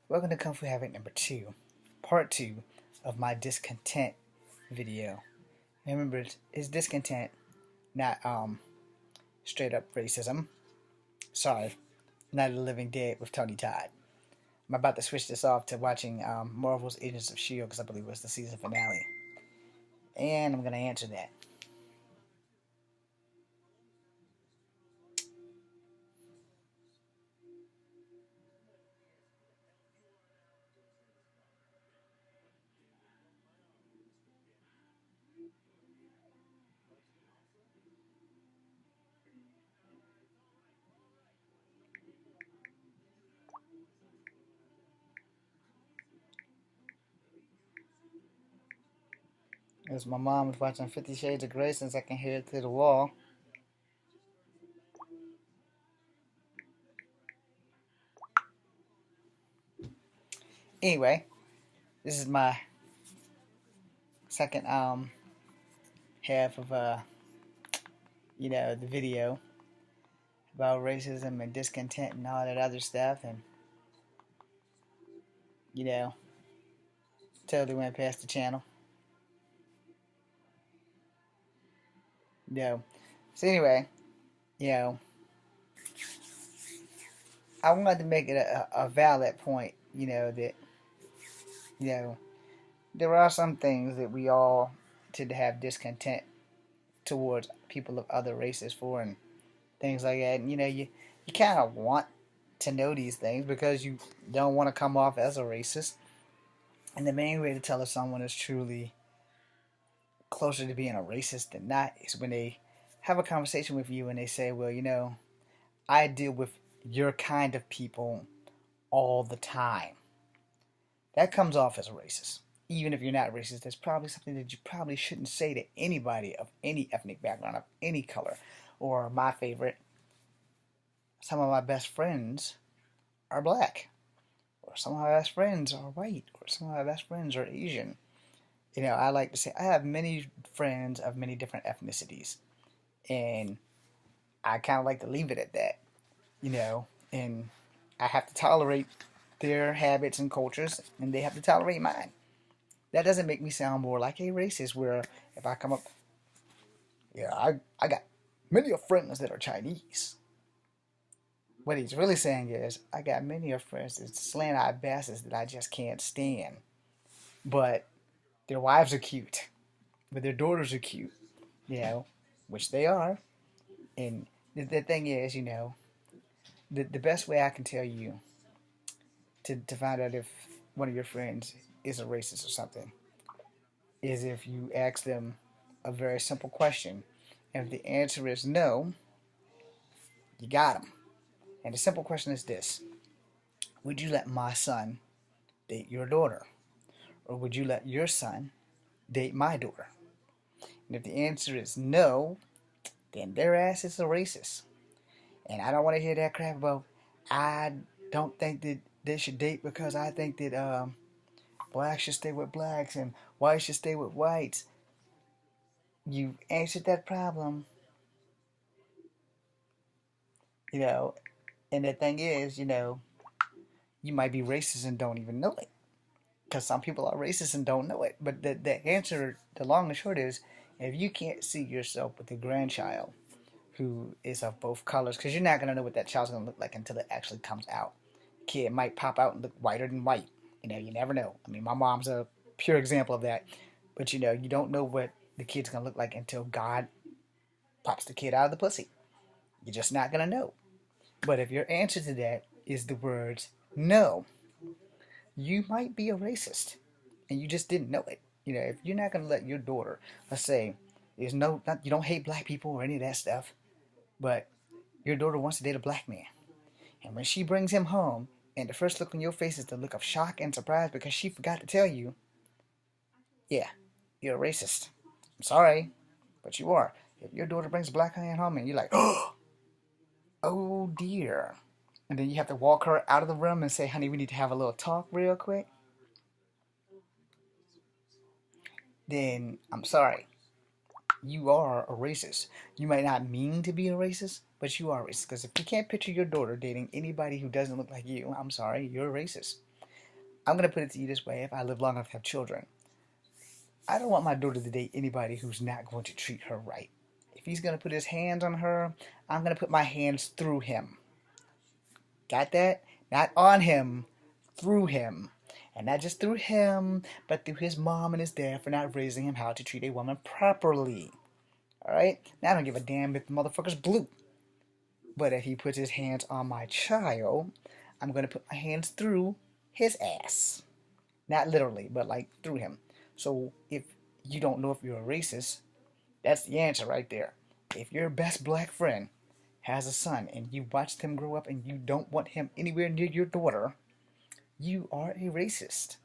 Welcome to Kung Fu Havoc number 2, part 2 of my discontent video. And remember, it's discontent, not straight up racism. Sorry, Night of the Living Dead with Tony Todd. I'm about to switch this off to watching Marvel's Agents of S.H.I.E.L.D. because I believe it was the season finale. And I'm going to answer that. As my mom is watching 50 Shades of Grey since I can hear it through the wall. Anyway, this is my second half of the video about racism and discontent and all that other stuff, and totally went past the channel. So anyway, I wanted to make it a valid point, that there are some things that we all tend to have discontent towards people of other races for, and things like that. And you kind of want to know these things because you don't want to come off as a racist. And the main way to tell if someone is truly closer to being a racist than not is when they have a conversation with you and they say, well, I deal with your kind of people all the time. That comes off as a racist. Even if you're not racist, that's probably something that you probably shouldn't say to anybody of any ethnic background, of any color. Or my favorite, some of my best friends are black. Or some of my best friends are white. Or some of my best friends are Asian. I like to say I have many friends of many different ethnicities. And I kind of like to leave it at that. And I have to tolerate their habits and cultures, and they have to tolerate mine. That doesn't make me sound more like a racist, where if I come up, I got many of friends that are Chinese. What he's really saying is, I got many of friends that slant-eyed bastards that I just can't stand. But their wives are cute. But their daughters are cute. Which they are. And the thing is, the best way I can tell you to find out if one of your friends is a racist or something is if you ask them a very simple question. And if the answer is no, you got them. And the simple question is this: would you let my son date your daughter? Or would you let your son date my daughter? And if the answer is no, then their ass is a racist. And I don't want to hear that crap about, I don't think that they should date because I think that blacks should stay with blacks and whites should stay with whites. You answered that problem. And the thing is, you might be racist and don't even know it. Because some people are racist and don't know it. But the answer, the long and short is, if you can't see yourself with a grandchild who is of both colors, because you're not going to know what that child's going to look like until it actually comes out. Kid might pop out and look whiter than white. You never know. I mean, my mom's a pure example of that. But, you don't know what the kid's going to look like until God pops the kid out of the pussy. You're just not going to know. But if your answer to that is the words no, you might be a racist. And you just didn't know it. If you're not going to let your daughter, let's say, you don't hate black people or any of that stuff, but your daughter wants to date a black man. And when she brings him home, and the first look on your face is the look of shock and surprise because she forgot to tell you, yeah, you're a racist. I'm sorry, but you are. If your daughter brings a black man home and you're like, oh dear, and then you have to walk her out of the room and say, honey, we need to have a little talk real quick, then I'm sorry. You are a racist. You might not mean to be a racist, but you are racist. Because if you can't picture your daughter dating anybody who doesn't look like you, I'm sorry, you're a racist. I'm going to put it to you this way. If I live long enough to have children, I don't want my daughter to date anybody who's not going to treat her right. If he's going to put his hands on her, I'm going to put my hands through him. Got that? Not on him, through him. And not just through him, but through his mom and his dad for not raising him how to treat a woman properly. Alright? Now I don't give a damn if the motherfucker's blue. But if he puts his hands on my child, I'm going to put my hands through his ass. Not literally, but like through him. So if you don't know if you're a racist, that's the answer right there. If your best black friend has a son and you watched him grow up and you don't want him anywhere near your daughter, you are a racist.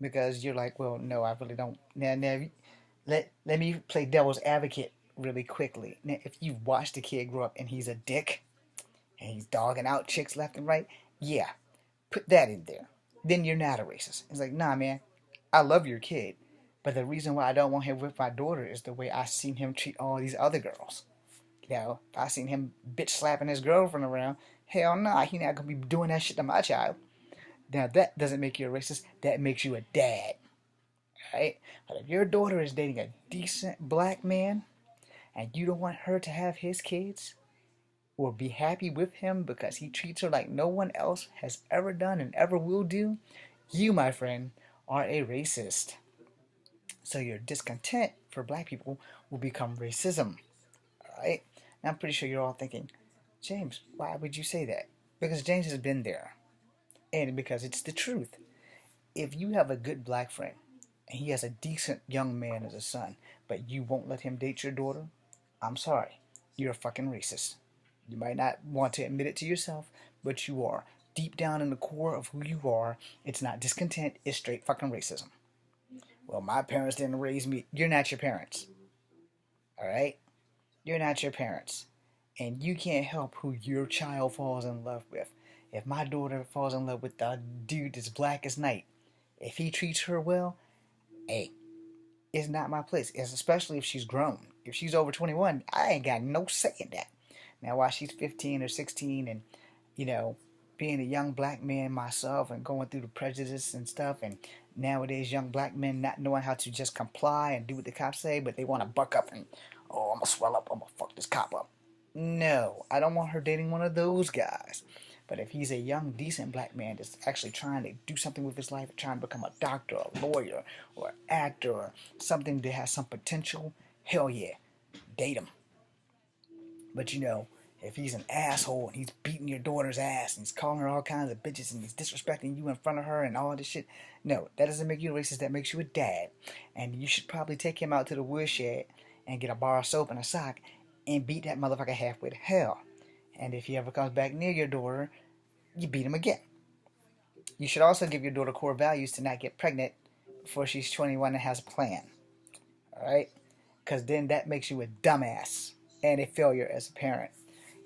Because you're like, well, no, I really don't. Now let me play devil's advocate really quickly. Now, if you watch the kid grow up and he's a dick and he's dogging out chicks left and right, yeah, put that in there. Then you're not a racist. It's like, nah, man, I love your kid, but the reason why I don't want him with my daughter is the way I seen him treat all these other girls. You know, if I seen him bitch slapping his girlfriend around, hell nah, he not gonna be doing that shit to my child. Now that doesn't make you a racist. That makes you a dad, right? But if your daughter is dating a decent black man and you don't want her to have his kids or be happy with him because he treats her like no one else has ever done and ever will do, you, my friend, are a racist. So your discontent for black people will become racism, right? Now I'm pretty sure you're all thinking, James, why would you say that? Because James has been there, and because it's the truth. If you have a good black friend and he has a decent young man as a son, but you won't let him date your daughter, I'm sorry, you're a fucking racist. You might not want to admit it to yourself, but you are. Deep down in the core of who you are, it's not discontent, it's straight fucking racism. Well, my parents didn't raise me. You're not your parents. Alright? You're not your parents. And you can't help who your child falls in love with. If my daughter falls in love with the dude that's black as night, if he treats her well, hey, it's not my place. It's especially if she's grown. If she's over 21, I ain't got no say in that. Now, while she's 15 or 16 and, you know, being a young black man myself and going through the prejudice and stuff, and nowadays young black men not knowing how to just comply and do what the cops say, but they want to buck up and, oh, I'm going to swell up, I'm going to fuck this cop up. No, I don't want her dating one of those guys. But if he's a young, decent black man that's actually trying to do something with his life, trying to become a doctor, a lawyer, or an actor, or something that has some potential, hell yeah, date him. But you know, if he's an asshole and he's beating your daughter's ass and he's calling her all kinds of bitches and he's disrespecting you in front of her and all this shit, no, that doesn't make you a racist. That makes you a dad. And you should probably take him out to the woodshed and get a bar of soap and a sock and beat that motherfucker halfway to hell. And if he ever comes back near your daughter, you beat him again. You should also give your daughter core values to not get pregnant before she's 21 and has a plan. Alright? Because then that makes you a dumbass and a failure as a parent,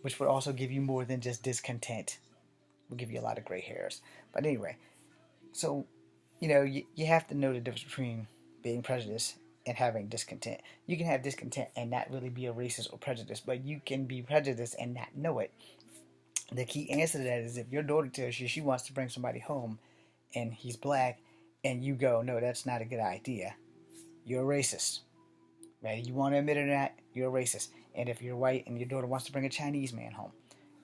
which would also give you more than just discontent. Will give you a lot of gray hairs. But anyway, so, you know, you have to know the difference between being prejudiced and having discontent. You can have discontent and not really be a racist or prejudiced, but you can be prejudiced and not know it. The key answer to that is if your daughter tells you she wants to bring somebody home and he's black and you go, no, that's not a good idea, you're a racist. Whether you want to admit it or not, you're a racist. And if you're white and your daughter wants to bring a Chinese man home,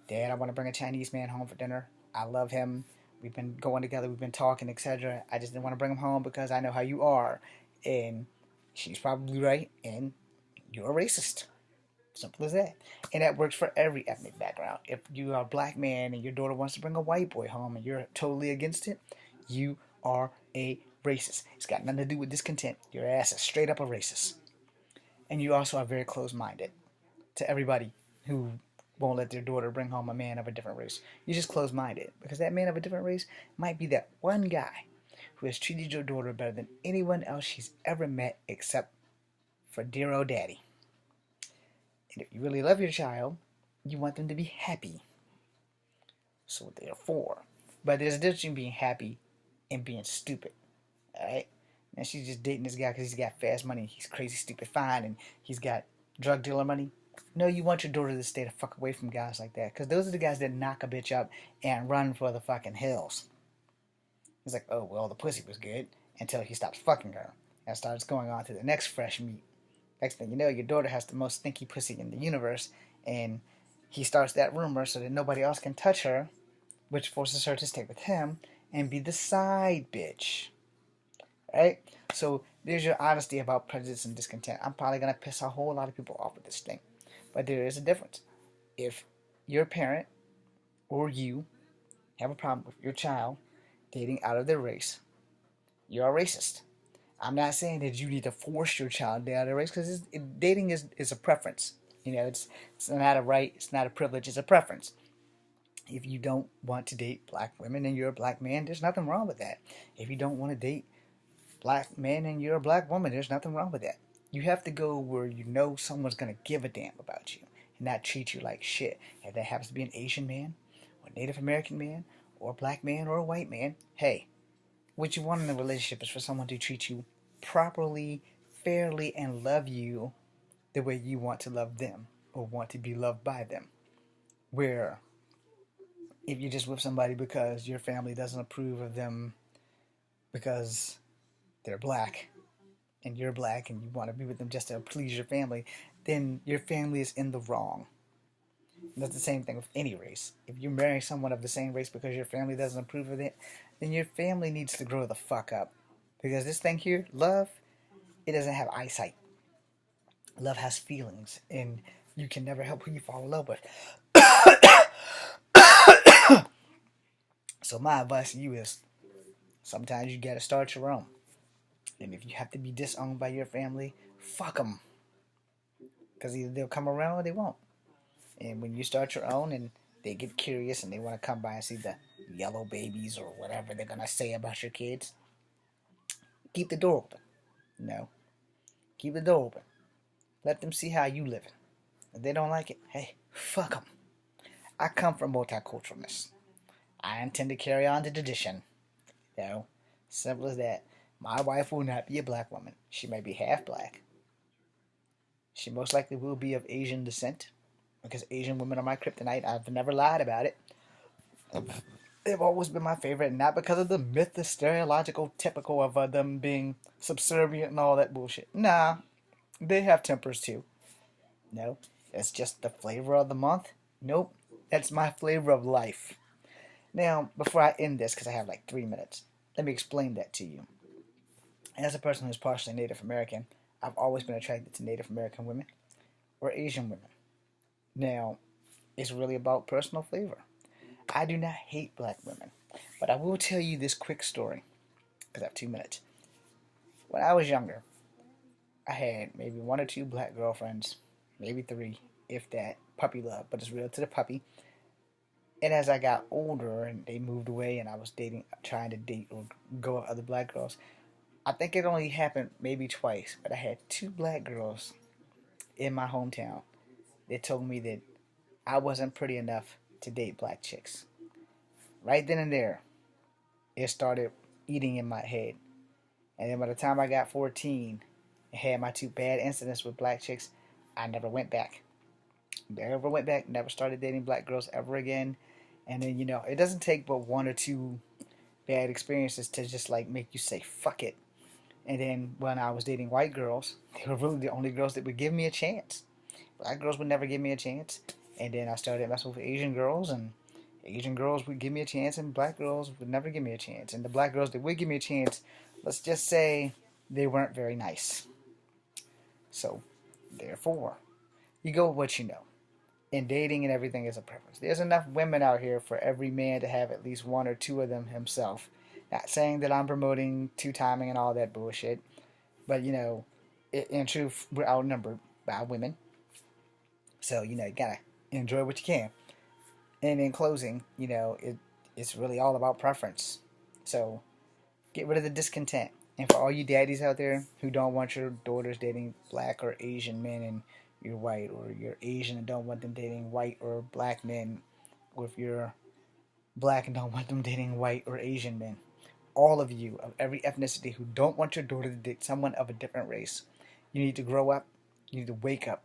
Dad, I want to bring a Chinese man home for dinner. I love him. We've been going together. We've been talking, etc. I just didn't want to bring him home because I know how you are. And she's probably right. And you're a racist. Simple as that. And that works for every ethnic background. If you are a black man and your daughter wants to bring a white boy home and you're totally against it, you are a racist. It's got nothing to do with discontent. Your ass is straight up a racist. And you also are very close-minded to everybody who won't let their daughter bring home a man of a different race. You're just closed-minded because that man of a different race might be that one guy who has treated your daughter better than anyone else she's ever met except for dear old daddy. And if you really love your child, you want them to be happy. So therefore, but there's a difference between being happy and being stupid. Alright? And she's just dating this guy because he's got fast money, he's crazy, stupid, fine, and he's got drug dealer money. No, you want your daughter to stay the fuck away from guys like that, because those are the guys that knock a bitch up and run for the fucking hills. He's like, oh, well, the pussy was good until he stops fucking her and starts going on to the next fresh meat. Next thing you know, your daughter has the most stinky pussy in the universe, and he starts that rumor so that nobody else can touch her, which forces her to stay with him and be the side bitch. Right? So there's your honesty about prejudice and discontent. I'm probably going to piss a whole lot of people off with this thing. But there is a difference. If your parent or you have a problem with your child dating out of their race, you're a racist. I'm not saying that you need to force your child out of their race, because dating is a preference. It's not a right, it's not a privilege, it's a preference. If you don't want to date black women and you're a black man, there's nothing wrong with that. If you don't want to date black men and you're a black woman, there's nothing wrong with that. You have to go where you know someone's going to give a damn about you and not treat you like shit. If that happens to be an Asian man or Native American man or a black man or a white man, hey, what you want in a relationship is for someone to treat you properly, fairly, and love you the way you want to love them or want to be loved by them. Where if you're just with somebody because your family doesn't approve of them because they're black and you're black and you want to be with them just to please your family, then your family is in the wrong. And that's the same thing with any race. If you're marrying someone of the same race because your family doesn't approve of it, then your family needs to grow the fuck up. Because this thing here, love, it doesn't have eyesight. Love has feelings, and you can never help who you fall in love with. So my advice to you is, sometimes you gotta start your own. And if you have to be disowned by your family, fuck them. Because either they'll come around or they won't. And when you start your own and they get curious and they want to come by and see the yellow babies or whatever they're going to say about your kids, keep the door open. Keep the door open. Let them see how you living. If they don't like it, hey, fuck them. I come from multiculturalness. I intend to carry on the tradition. Simple as that. My wife will not be a black woman. She may be half black. She most likely will be of Asian descent, because Asian women are my kryptonite. I've never lied about it. They've always been my favorite, not because of the myth, the stereological, typical of them being subservient and all that bullshit. Nah, they have tempers too. No, it's just the flavor of the month. Nope, that's my flavor of life. Now, before I end this, because I have like 3 minutes, let me explain that to you. As a person who's partially Native American, I've always been attracted to Native American women or Asian women. Now, it's really about personal flavor. I do not hate black women, but I will tell you this quick story, because I have 2 minutes. When I was younger, I had maybe 1 or 2 black girlfriends, maybe 3, if that. Puppy love, but it's real to the puppy. And as I got older and they moved away and I was trying to date or go with other black girls, I think it only happened maybe twice, but I had 2 black girls in my hometown that told me that I wasn't pretty enough to date black chicks. Right then and there, it started eating in my head. And then by the time I got 14 and had my 2 bad incidents with black chicks, I never went back. Never started dating black girls ever again. And then, it doesn't take but 1 or 2 bad experiences to just like make you say, fuck it. And then when I was dating white girls, they were really the only girls that would give me a chance. Black girls would never give me a chance. And then I started messing with Asian girls, and Asian girls would give me a chance, and black girls would never give me a chance. And the black girls that would give me a chance, let's just say they weren't very nice. So, therefore, you go with what you know. And dating and everything is a preference. There's enough women out here for every man to have at least 1 or 2 of them himself. Not saying that I'm promoting two-timing and all that bullshit. But, in truth, we're outnumbered by women. So, you gotta enjoy what you can. And in closing, it's really all about preference. So, get rid of the discontent. And for all you daddies out there who don't want your daughters dating black or Asian men and you're white, or you're Asian and don't want them dating white or black men, or if you're black and don't want them dating white or Asian men, all of you of every ethnicity who don't want your daughter to date someone of a different race, you need to grow up. You need to wake up,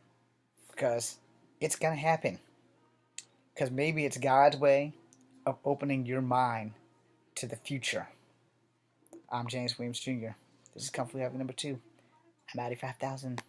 because it's going to happen. Because maybe it's God's way of opening your mind to the future. I'm James Williams Jr. This is Comfortably Having number 2. I'm Addy 5000.